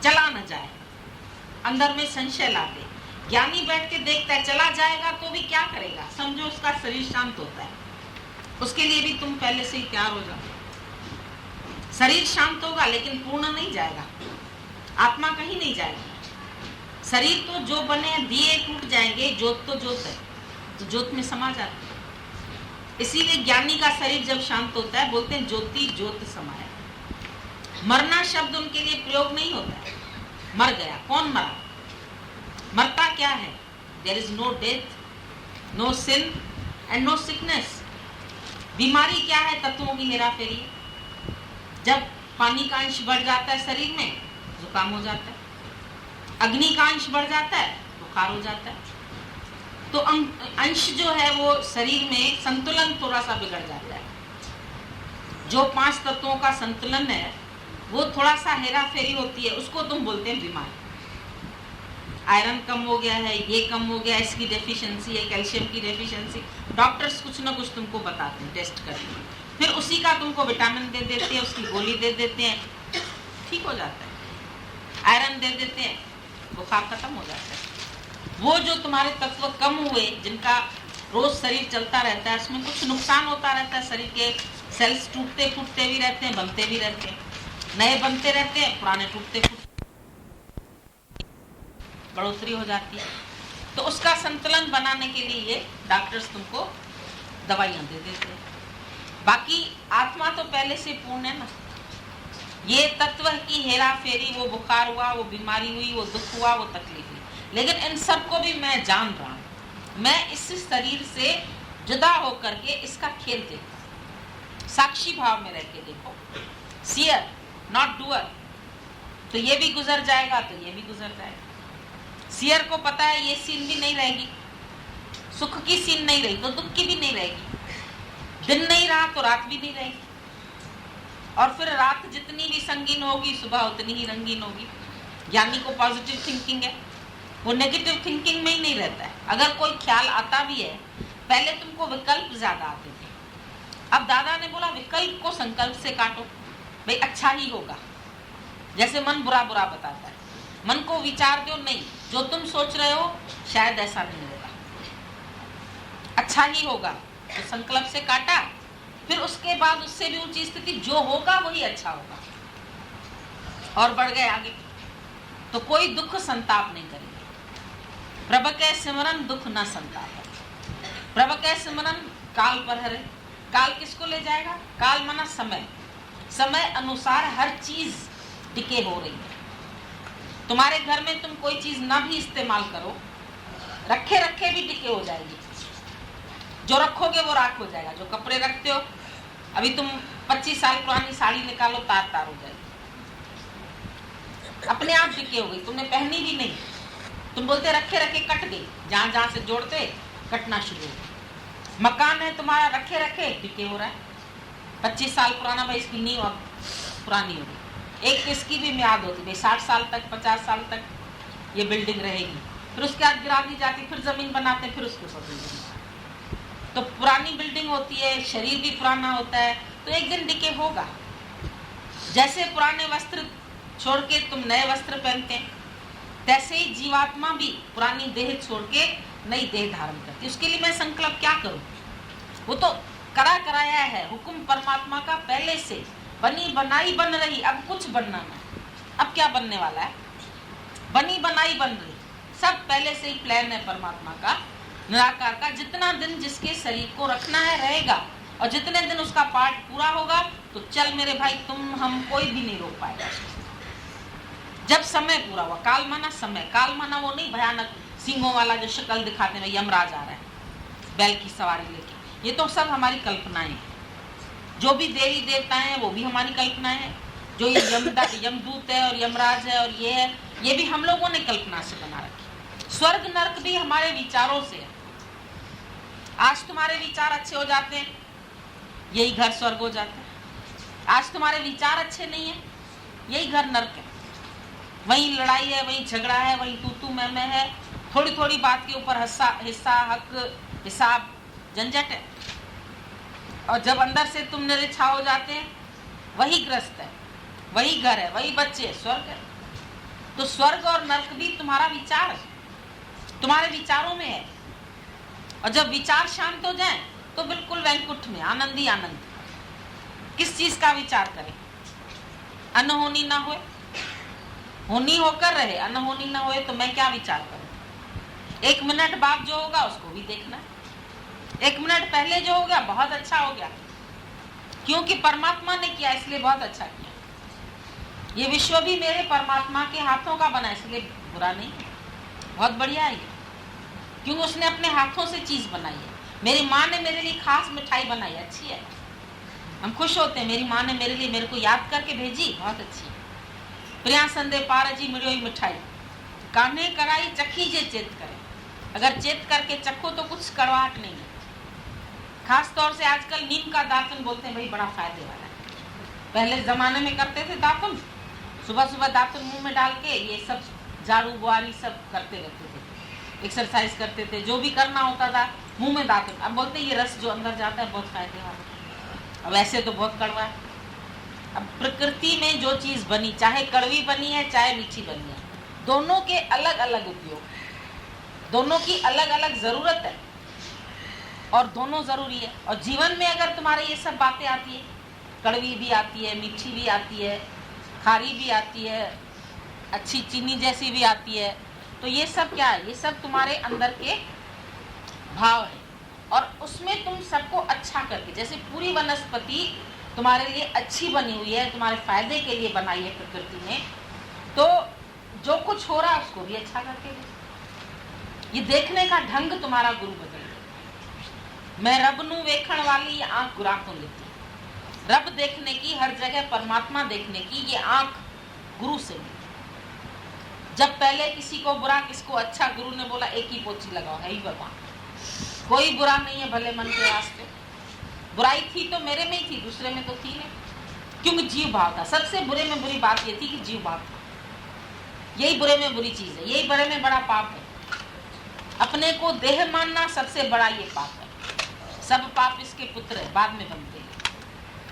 चला न जाए, अंदर में संशय लाते। ज्ञानी बैठ के देखता है चला जाएगा तो भी क्या करेगा, समझो उसका शरीर शांत होता है, उसके लिए भी तुम पहले से ही तैयार हो जाओ। शरीर शांत होगा लेकिन पूर्ण नहीं जाएगा, आत्मा कहीं नहीं जाएगी। शरीर तो जो बने दिए टूट जाएंगे, जोत तो जोत है, तो जोत में समा जाता है। इसीलिए ज्ञानी का शरीर जब शांत होता है बोलते हैं ज्योति ज्योत समाया। मरना शब्द उनके लिए प्रयोग नहीं होता है। मर गया, कौन मरा? मरता क्या है? There is no death, no sin and no sickness. बीमारी क्या है? तत्वों की हेराफेरी। जब पानी का अंश बढ़ जाता है शरीर में, जुकाम हो जाता है। अग्नि का अंश बढ़ जाता है, बुखार हो जाता है। तो अंश जो है वो शरीर में संतुलन थोड़ा सा बिगड़ जाता है। जो 5 तत्वों का संतुलन है वो थोड़ा सा हेरा फेरी होती है, उसको तुम बोलते हैं बीमारी। आयरन कम हो गया है, ये कम हो गया, इसकी डेफिशिएंसी है, कैल्शियम की डेफिशिएंसी, डॉक्टर्स कुछ ना कुछ तुमको बताते हैं, टेस्ट करते हैं, फिर उसी का तुमको विटामिन दे देते हैं, उसकी गोली दे देते हैं, ठीक हो जाता है। आयरन दे देते हैं, बुखार खत्म हो जाता है। वो जो तुम्हारे तत्व कम हुए, जिनका रोज शरीर चलता रहता है, उसमें कुछ नुकसान होता रहता है, शरीर के सेल्स टूटते फूटते भी रहते हैं, बनते भी रहते हैं, नए बनते रहते हैं, पुराने टूटते फूटते, बढ़ोतरी हो जाती है। तो उसका संतुलन बनाने के लिए ये डॉक्टर्स तुमको दवाइयां दे देते हैं। बाकी आत्मा तो पहले से पूर्ण है ना। ये तत्व की हेरा फेरी, वो बुखार हुआ, वो बीमारी हुई, वो दुख हुआ, वो तकलीफ हुई, लेकिन इन सबको भी मैं जान रहा हूं। मैं इस शरीर से जुदा होकर के इसका खेल देखो, साक्षी भाव में रह के देखो, सीयर नॉट डूअर। तो ये भी गुजर जाएगा तो ये भी गुजर जाएगा। सीयर को पता है ये सीन भी नहीं रहेगी, सुख की सीन नहीं रही तो दुख की भी नहीं रहेगी, दिन नहीं रहा तो रात भी नहीं रहेगी, और फिर रात जितनी भी संगीन होगी सुबह उतनी ही रंगीन होगी। ज्ञानी को पॉजिटिव थिंकिंग है, वो नेगेटिव थिंकिंग में ही नहीं रहता है। अगर कोई ख्याल आता भी है, पहले तुमको विकल्प ज्यादा आते थे, अब दादा ने बोला विकल्प को संकल्प से काटो, भाई अच्छा ही होगा। जैसे मन बुरा बुरा बताता है, मन को विचार दो, नहीं जो तुम सोच रहे हो शायद ऐसा नहीं होगा, अच्छा ही होगा, तो संकल्प से काटा। फिर उसके बाद उससे भी ऊंची स्थिति, जो होगा वही अच्छा होगा, और बढ़ गए आगे। तो कोई दुख संताप नहीं करेगा। प्रभु के सिमरन दुख न संताप, प्रभु के सिमरन काल पर हरे। काल किसको ले जाएगा? काल माना समय, समय अनुसार हर चीज टिके हो रही है। तुम्हारे घर में तुम कोई चीज ना भी इस्तेमाल करो, रखे रखे भी टिके हो जाएगी। जो रखोगे वो राख हो जाएगा। जो कपड़े रखते हो, अभी तुम 25 साल पुरानी साड़ी निकालो, तार तार हो जाएगी, अपने आप टिके हो गई, तुमने पहनी भी नहीं। तुम बोलते रखे रखे कट गई, जहां जहां से जोड़ते कटना शुरू हो गई। मकान है तुम्हारा, रखे रखे टिके हो रहा है, 25 साल पुराना, भाई इसकी नींव अब पुरानी हो गई। एक इसकी भी म्याद होती, भाई 60 साल तक 50 साल तक ये बिल्डिंग रहेगी, फिर उसके बाद गिरा दी जाती, फिर जमीन बनाते, फिर उसके ऊपर बिल्डिंग। तो पुरानी बिल्डिंग होती है, शरीर भी पुराना होता है, तो एक दिन डिके होगा। जैसे पुराने वस्त्र छोड़ के तुम नए वस्त्र पहनते हैं, तैसे ही जीवात्मा भी पुरानी देह छोड़ के नई देह धारण करती है। उसके लिए मैं संकल्प क्या करूं? वो तो कराया है, हुक्म परमात्मा का पहले से, बनी बनाई बन रही, अब कुछ बनना नहीं। अब क्या बनने वाला है? बनी बनाई बन रही, सब पहले से ही प्लान है परमात्मा का, निराकार का। जितना दिन जिसके शरीर को रखना है रहेगा, और जितने दिन उसका पार्ट पूरा होगा तो चल मेरे भाई, तुम हम कोई भी नहीं रोक पाएगा। जब समय पूरा हुआ, काल माना समय, काल माना वो नहीं भयानक सिंहों वाला जो शक्ल दिखाते हैं, यमराज आ रहा है बैल की सवारी लेके, ये तो सब हमारी कल्पनाएं हैं। जो भी देवी देवता हैं वो भी हमारी कल्पनाएं हैं। जो ये यमदूत है और यमराज है और ये है, ये भी हम लोगों ने कल्पना से बना रखी। स्वर्ग नरक भी हमारे विचारों से है। आज तुम्हारे विचार अच्छे हो जाते हैं, यही घर स्वर्ग हो जाता है। आज तुम्हारे विचार अच्छे नहीं है, यही घर नरक है। वही लड़ाई है, वही झगड़ा है, वही तू मैं है, थोड़ी थोड़ी बात के ऊपर हिस्सा हक हिसाब झंझट है। और जब अंदर से तुम निरछा हो जाते हैं, वही ग्रस्त है, वही घर है, वही बच्चे, स्वर्ग है। तो स्वर्ग और नरक भी तुम्हारा विचार है, तुम्हारे विचारों में है। और जब विचार शांत हो जाए तो बिल्कुल वैकुंठ में आनंद ही आनंद। किस चीज का विचार करें? अनहोनी ना होए, होनी होकर रहे, अनहोनी ना होए, तो मैं क्या विचार करूं? 1 मिनट बाद जो होगा उसको भी देखना है। 1 मिनट पहले जो हो गया बहुत अच्छा हो गया, क्योंकि परमात्मा ने किया इसलिए बहुत अच्छा किया। ये विश्व भी मेरे परमात्मा के हाथों का बना, इसलिए बुरा नहीं, बहुत बढ़िया है, क्योंकि उसने अपने हाथों से चीज बनाई है। मेरी माँ ने मेरे लिए खास मिठाई बनाई, अच्छी है, हम खुश होते हैं। मेरी माँ ने मेरे लिए, मेरे को याद करके भेजी, बहुत अच्छी है। प्रिया संदे पार जी मिलियो मिठाई, कान्हे कराई चखी जे चेत करे, अगर चेत करके चखो तो कुछ कड़वाहट नहीं है। खास तौर से आजकल नीम का दातुन बोलते हैं, भाई बड़ा फायदे वाला है। पहले जमाने में करते थे दातुन, सुबह सुबह दातुन मुंह में डाल के ये सब झाड़ू बुआरी सब करते रहते थे, एक्सरसाइज करते थे, जो भी करना होता था मुंह में दातुन। अब बोलते ये रस जो अंदर जाता है बहुत फायदे वाला। अब ऐसे तो बहुत कड़वा है। अब प्रकृति में जो चीज बनी, चाहे कड़वी बनी है चाहे मीठी बनी है, दोनों के अलग अलग उपयोग, दोनों की अलग अलग जरूरत है और दोनों जरूरी है। और जीवन में अगर तुम्हारे ये सब बातें आती है, कड़वी भी आती है, मीठी भी आती है, खारी भी आती है, अच्छी चीनी जैसी भी आती है, तो ये सब क्या है? ये सब तुम्हारे अंदर के भाव है। और उसमें तुम सबको अच्छा करके, जैसे पूरी वनस्पति तुम्हारे लिए अच्छी बनी हुई है, तुम्हारे फायदे के लिए बनाई है प्रकृति ने, तो जो कुछ हो रहा है उसको भी अच्छा करके दे। ये देखने का ढंग तुम्हारा गुरु बदल दे। मैं रब नू वेखण वाली ये आंख गुराखों लेती, रब देखने की, हर जगह परमात्मा देखने की ये आंख गुरु से मिली। जब पहले किसी को बुरा किसको अच्छा, गुरु ने बोला एक ही पोछी लगाओ, है ही भगवान, कोई बुरा नहीं है भले मन के वास्ते। बुराई थी तो मेरे में ही थी, दूसरे में तो थी नहीं, क्योंकि जीव भाव था। सबसे बुरे में बुरी बात ये थी कि जीव भाव था। यही बुरे में बुरी चीज है, यही बड़े में बड़ा पाप है। अपने को देह मानना सबसे बड़ा ये पाप है। सब पाप इसके पुत्र है, बाद में बनते हैं,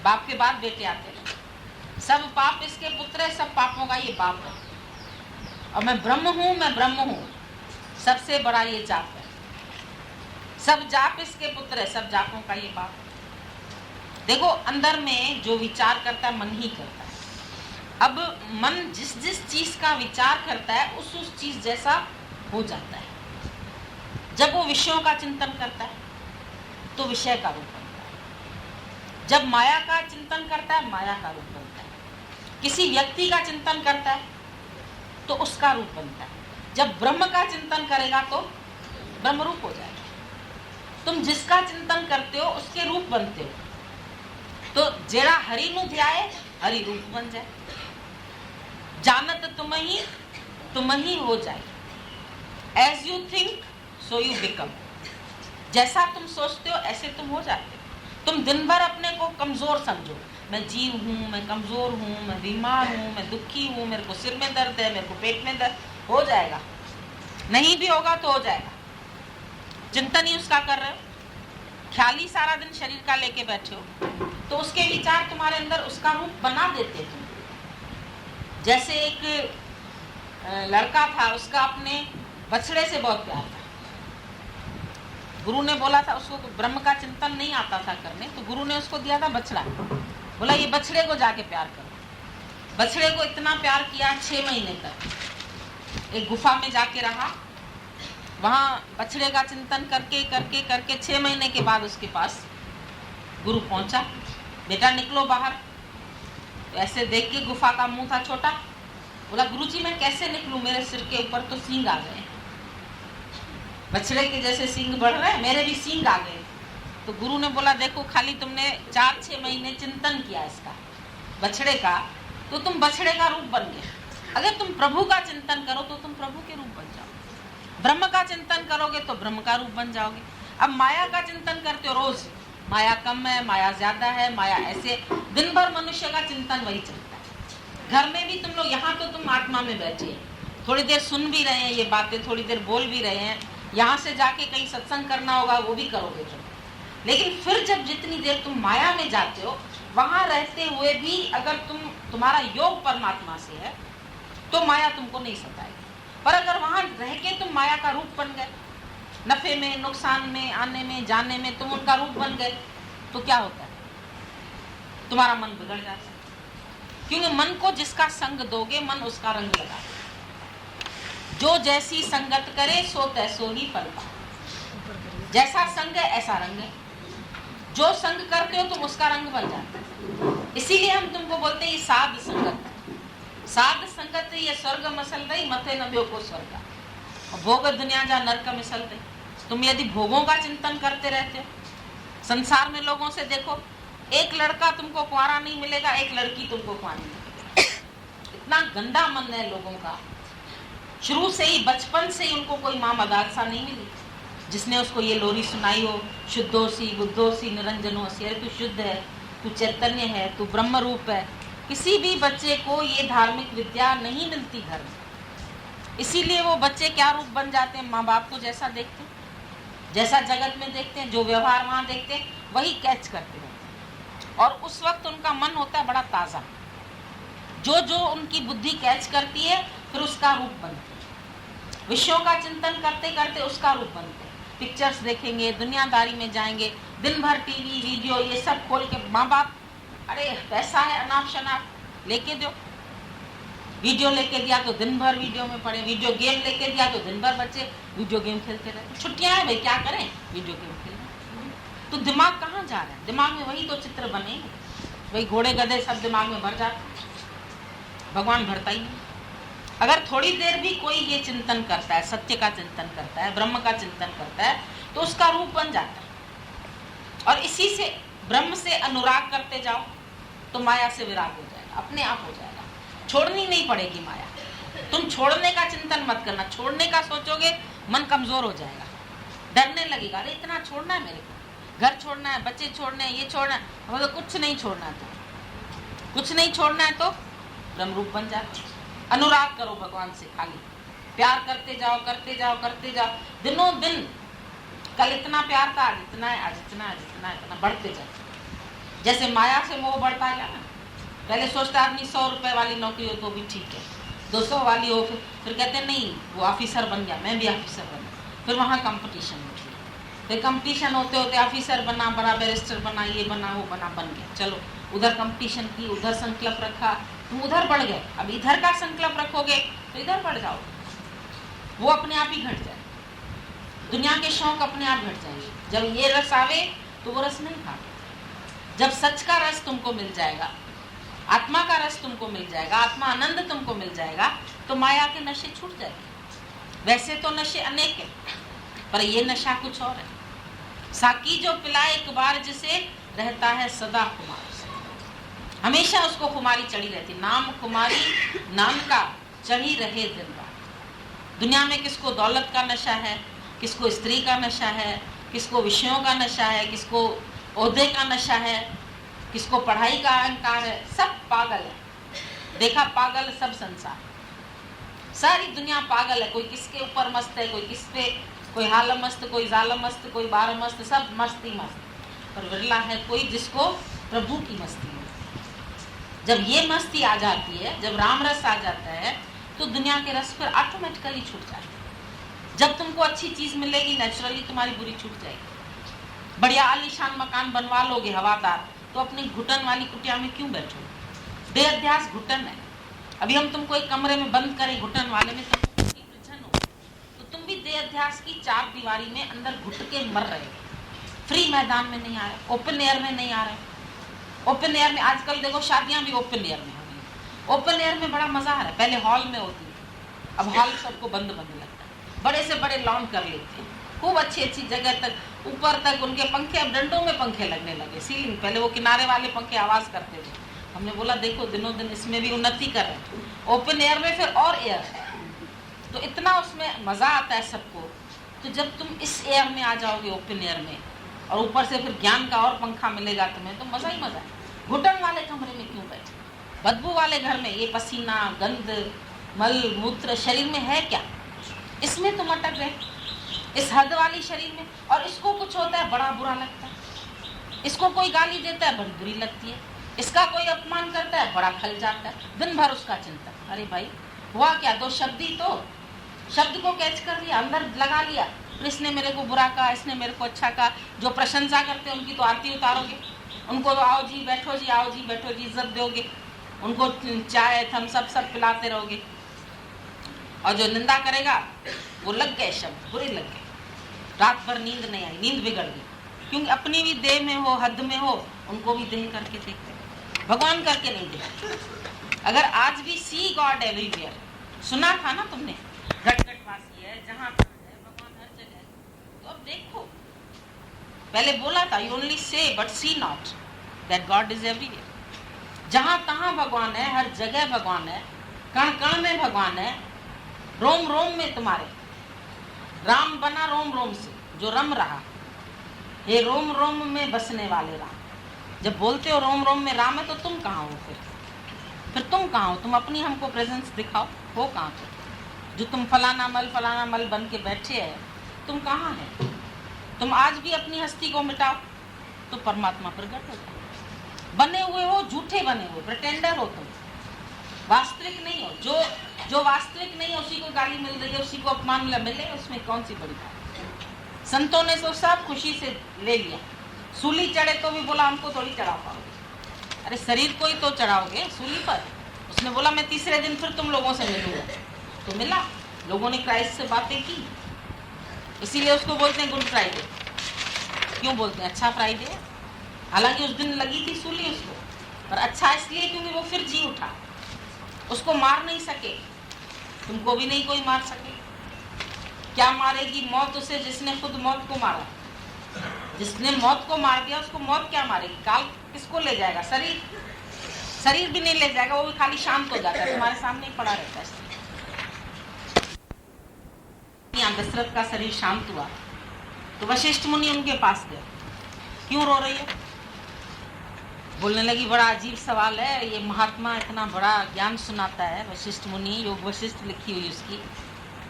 बाप के बाद बेटे आते हैं। सब पाप इसके पुत्र है, सब पापों का ये बाप है। और मैं ब्रह्म हूं, मैं ब्रह्म हूं, सबसे बड़ा ये जाप है। सब जाप इसके पुत्र है, सब जापों का ये बाप है। देखो, अंदर में जो विचार करता है मन ही करता है। अब मन जिस जिस चीज का विचार करता है उस चीज जैसा हो जाता है। जब वो विषयों का चिंतन करता है तो विषय का रूप बनता है। जब माया का चिंतन करता है माया का रूप बनता है। किसी व्यक्ति का चिंतन करता है तो उसका रूप बनता है। जब ब्रह्म का चिंतन करेगा तो ब्रह्म रूप हो जाएगा। तुम जिसका चिंतन करते हो उसके रूप बनते हो। तो जेड़ा हरि नु ध्याए हरि रूप बन जाए। जानत तुम ही हो जाए। As you think so you become. जैसा तुम सोचते हो ऐसे तुम हो जाते हो। तुम दिन भर अपने को कमजोर समझो, मैं जीव हूँ, मैं कमजोर हूँ, मैं बीमार हूँ, मैं दुखी हूँ, मेरे को सिर में दर्द है, मेरे को पेट में दर्द, हो जाएगा। नहीं भी होगा तो हो जाएगा। चिंतन ही उसका कर रहे हो, ख्याल ही सारा दिन शरीर का लेके बैठे हो, तो उसके विचार तुम्हारे अंदर उसका रूप बना देते तुम। जैसे एक लड़का था, उसका अपने बछड़े से बहुत प्यार था। गुरु ने बोला था उसको, ब्रह्म का चिंतन नहीं आता था करने, तो गुरु ने उसको दिया था बछड़ा। बोला ये बछड़े को जाके प्यार करो। बछड़े को इतना प्यार किया 6 महीने तक। एक गुफा में जाके रहा, वहां बछड़े का चिंतन करके करके करके 6 महीने के बाद उसके पास गुरु पहुंचा। बेटा निकलो बाहर। तो ऐसे देख के, गुफा का मुंह था छोटा, बोला गुरुजी मैं कैसे निकलूं, मेरे सिर के ऊपर तो सींग आ गए, बछड़े के जैसे सींग बढ़ रहे हैं, मेरे भी सींग आ गए। तो गुरु ने बोला देखो, खाली तुमने 4-6 महीने चिंतन किया इसका, बछड़े का, तो तुम बछड़े का रूप बन गए। अगर तुम प्रभु का चिंतन करो तो तुम प्रभु के रूप बन जाओगे। ब्रह्म का चिंतन करोगे तो ब्रह्म का रूप बन जाओगे। अब माया का चिंतन करते हो रोज, माया कम है, माया ज्यादा है, माया ऐसे, दिन भर मनुष्य का चिंतन वही चलता है। घर में भी तुम लोग, यहाँ तो तुम आत्मा में बैठे हैं, थोड़ी देर सुन भी रहे हैं ये बातें, थोड़ी देर बोल भी रहे हैं, यहाँ से जाके कहीं सत्संग करना होगा वो भी करोगे तुम। लेकिन फिर जब जितनी देर तुम माया में जाते हो, वहां रहते हुए भी अगर तुम्हारा योग परमात्मा से है तो माया तुमको नहीं सताएगी। पर अगर वहां रह के तुम माया का रूप बन गए, नफे में, नुकसान में, आने में, जाने में तुम उनका रूप बन गए, तो क्या होता है? तुम्हारा मन बिगड़ जाता है। क्योंकि मन को जिसका संग दोगे, मन उसका रंग लगा। जो जैसी संगत करे सो तैसो ही फल पाए। जैसा संग है ऐसा रंग है। जो संग करते हो तुम उसका रंग बन जाता है। इसीलिए हम तुमको बोलते हैं ये साध संगत। साध संगत ये स्वर्ग मसल रही, मथे न भ्यो को स्वर्ग, भोग दुनिया जा नरक मिसल दे। तुम यदि भोगों का चिंतन करते रहते हो, संसार में लोगों से देखो, एक लड़का तुमको कुंवारा नहीं मिलेगा, एक लड़की तुमको कुंवारी मिलेगी। इतना गंदा मन है लोगों का। शुरू से ही, बचपन से ही उनको कोई माँ मदारसा नहीं मिली जिसने उसको ये लोरी सुनाई हो, शुद्धोसी बुद्धोसी निरंजनोसी, अरे तू शुद्ध है, तू चैतन्य है, तू ब्रह्म रूप है। किसी भी बच्चे को ये धार्मिक विद्या नहीं मिलती घर में। इसीलिए वो बच्चे क्या रूप बन जाते हैं, माँ बाप को जैसा देखते हैं, जैसा जगत में देखते हैं, जो व्यवहार वहाँ देखते हैं वही कैच करते रहते हैं। और उस वक्त उनका मन होता है बड़ा ताज़ा, जो जो उनकी बुद्धि कैच करती है फिर उसका रूप बनते हैं। विषयों का चिंतन करते करते उसका रूप बनते हैं। पिक्चर्स देखेंगे, दुनियादारी में जाएंगे, दिन भर टीवी वीडियो ये सब खोल के माँ बाप, अरे पैसा है अनाप शनाप लेके दो, वीडियो लेके दिया तो दिन भर वीडियो में पड़े, वीडियो गेम लेके दिया तो दिन भर बच्चे वीडियो गेम खेलते रहे। छुट्टियां हैं भाई, क्या करें, वीडियो गेम खेलें। तो दिमाग कहाँ जा रहा है? दिमाग में वही तो चित्र बने, वही घोड़े गधे सब दिमाग में भर जाते, भगवान भरता ही नहीं। अगर थोड़ी देर भी कोई ये चिंतन करता है, सत्य का चिंतन करता है, ब्रह्म का चिंतन करता है, तो उसका रूप बन जाता है। और इसी से ब्रह्म से अनुराग करते जाओ तो माया से विराग हो जाएगा, अपने आप हो जाएगा। छोड़नी नहीं पड़ेगी माया। तुम छोड़ने का चिंतन मत करना, छोड़ने का सोचोगे मन कमजोर हो जाएगा, डरने लगेगा, अरे इतना छोड़ना है मेरे को, घर छोड़ना है, बच्चे छोड़ने हैं, ये छोड़ना है, मतलब कुछ नहीं छोड़ना है। तो कुछ नहीं छोड़ना है तो ब्रह्म रूप बन जाते। अनुराग करो भगवान से, खाली प्यार करते जाओ करते जाओ करते जाओ, दिनों दिन। कल इतना प्यार था, आज इतना है, आज इतना, आज इतना, इतना बढ़ते जाए। जैसे माया से मोह बढ़ता गया ना, पहले सोचता आदमी 100 रुपए वाली नौकरी हो तो भी ठीक है, 200 वाली हो, फिर कहते नहीं वो ऑफिसर बन गया, मैं भी ऑफिसर बन गया। फिर वहाँ कंपटीशन होती है, फिर कंपटीशन होते होते ऑफिसर बना, बड़ा बैरिस्टर बना, ये बना वो बना, बन गया। चलो उधर कंपटीशन की, उधर संकल्प रखा, तुम उधर बढ़ गए, अब इधर का संकल्प रखोगे तो इधर बढ़ जाओ, वो अपने आप ही घट जाए। दुनिया के शौक अपने आप घट जाएंगे। जब ये रस आवे तो वो रस नहीं खाओ। जब सच का रस तुमको मिल जाएगा, आत्मा का रस तुमको मिल जाएगा, आत्मा आनंद तुमको मिल जाएगा, तो माया के नशे छूट जाएंगे। वैसे तो नशे अनेक हैं, पर ये नशा कुछ और है। साकी जो पिलाए एक बार जिसे, रहता है सदा खुमार। हमेशा उसको खुमारी चढ़ी रहती, नाम खुमारी नाम का चढ़ी रहे दिन रात। दुनिया में किसको दौलत का नशा है, किसको स्त्री का नशा है, किसको विषयों का नशा है, किसको ओहदे का नशा है, किसको पढ़ाई का अहंकार है। सब पागल है, देखा पागल सब संसार, सारी दुनिया पागल है। कोई किसके ऊपर मस्त है, कोई किस पे, कोई हाल मस्त, कोई जाल मस्त, कोई बार मस्त, सब मस्ती मस्त। पर विरला है कोई जिसको प्रभु की मस्ती है। जब ये मस्ती आ जाती है, जब राम रस आ जाता है, तो दुनिया के रस फिर ऑटोमेटिकली छूट जाते हैं। जब तुमको अच्छी चीज मिलेगी, नेचुरली तुम्हारी बुरी छूट जाएगी। बढ़िया आलीशान मकान बनवा लोगे हवादार, तो अपनी घुटन वाली कुटिया में क्यों बैठोगे? देह अध्यास घुटन है। अभी हम तुमको एक कमरे में बंद करें घुटन वाले में, तुम उलझन हो, तो तुम भी देह अध्यास की चार दीवारी में अंदर घुट के मर रहे हो। फ्री मैदान में नहीं आ रहे, ओपन एयर में नहीं आ रहे। ओपन एयर में आजकल देखो शादियां भी ओपन एयर में हो रही। ओपन एयर में बड़ा मजा आ रहा है, पहले हॉल में होती थी, अब हॉल सबको बंद बंद लगता है। बड़े से बड़े लॉन कर लेते हैं, खूब अच्छी अच्छी जगह तक, ऊपर तक उनके पंखे, अब डंडों में पंखे लगने लगे, सीलिंग। पहले वो किनारे वाले पंखे आवाज करते थे। हमने बोला देखो दिनों दिन इसमें भी उन्नति कर रहे हैं। ओपन एयर में फिर और एयर है, तो इतना उसमें मजा आता है सबको। तो जब तुम इस एयर में आ जाओगे, ओपन एयर में, और ऊपर से फिर ज्ञान का और पंखा मिलेगा तुम्हें, तो मजा ही मजा है। घुटन वाले कमरे में क्यों बैठे, बदबू वाले घर में, ये पसीना गंद मल मूत्र शरीर में है क्या, इसमें तुम अटक गए, इस हद वाली शरीर में। और इसको कुछ होता है बड़ा बुरा लगता है, इसको कोई गाली देता है बड़ी बुरी लगती है, इसका कोई अपमान करता है बड़ा खल जाता है। दिन भर उसका चिंतन, अरे भाई हुआ क्या, दो शब्द ही तो, शब्द को कैच कर लिया, अंदर लगा लिया, इसने मेरे को बुरा कहा, इसने मेरे को अच्छा कहा। जो प्रशंसा करते हैं उनकी तो आरती उतारोगे, उनको तो आओ जी बैठो जी, आओ जी बैठो जी, इज्जत दोगे, उनको चाय थम सब पिलाते रहोगे। और जो निंदा करेगा वो लग गए शब्द, बुरे लग गए, रात भर नींद नहीं आई, नींद बिगड़ गई, क्योंकि अपनी भी देह में हो, हद में हो, उनको भी देह करके देखते, भगवान करके नहीं देखते। अगर आज भी सी गॉड एवरीवेयर, सुना था ना तुमने, घट घट वासी है, जहाँ है भगवान हर जगह, तो अब देखो। पहले बोला था you only say but see not that God is everywhere. जहाँ तहाँ भगवान है, हर जगह भगवान है, कण कण में भगवान है, रोम रोम में तुम्हारे, राम बना रोम रोम से, जो रम रहा। ये रोम रोम में बसने वाले राम। जब बोलते हो रोम रोम में राम है तो तुम कहाँ हो? फिर तुम कहाँ हो? तुम अपनी हमको प्रेजेंस दिखाओ, हो कहाँ पे? जो तुम फलाना मल बन के बैठे है, तुम कहाँ है? तुम आज भी अपनी हस्ती को मिटाओ तो परमात्मा प्रकट हो जाए। बने हुए हो, झूठे बने हुए, प्रिटेंडर हो तुम, वास्तविक नहीं हो। जो वास्तविक नहीं है उसी को गाली मिल रही है, उसी को अपमान मिले, उसमें कौन सी बड़ी बात? संतों ने तो सब खुशी से ले लिया। सूली चढ़े तो भी बोला हमको थोड़ी चढ़ा पाओगे। अरे शरीर को ही तो चढ़ाओगे सूली पर। उसने बोला मैं तीसरे दिन फिर तुम लोगों से मिलूंगा, तो मिला। लोगों ने क्राइस्ट से बातें की, इसीलिए उसको बोलते हैं गुड फ्राइडे। क्यों बोलते हैं? अच्छा फ्राइडे। हालांकि उस दिन लगी थी सूली उसको, पर अच्छा इसलिए क्योंकि वो फिर जी उठा। उसको मार नहीं सके, तुमको भी नहीं कोई मार सके। क्या मारेगी मौत उसे जिसने खुद मौत को मारा? जिसने मौत को मार दिया उसको मौत क्या मारेगी? काल किसको ले जाएगा? शरीर भी नहीं ले जाएगा, वो भी खाली शांत हो जाता है, तुम्हारे सामने ही पड़ा रहता है। दशरथ का शरीर शांत हुआ तो वशिष्ठ मुनि उनके पास गए। क्यों रो रही है? बोलने लगी बड़ा अजीब सवाल है, ये महात्मा इतना बड़ा ज्ञान सुनाता है, वशिष्ठ मुनि, योग वशिष्ठ लिखी हुई उसकी,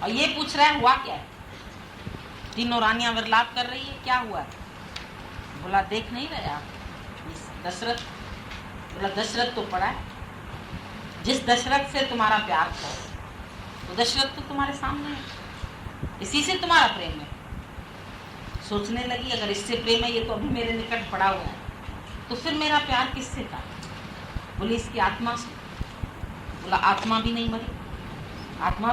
और ये पूछ रहा है हुआ क्या है? तीनों रानियां विरलाप कर रही है, क्या हुआ है? बोला देख नहीं रहे आप दशरथ? बोला दशरथ तो पड़ा है, जिस दशरथ से तुम्हारा प्यार था तो दशरथ तो तुम्हारे सामने है, इसी से तुम्हारा प्रेम है। सोचने लगी अगर इससे प्रेम है, ये तो अभी मेरे निकट पड़ा हुआ है, तो फिर मेरा प्यार किससे था? बोली इसकी आत्मा से। बोला आत्मा भी नहीं मरी, आत्मा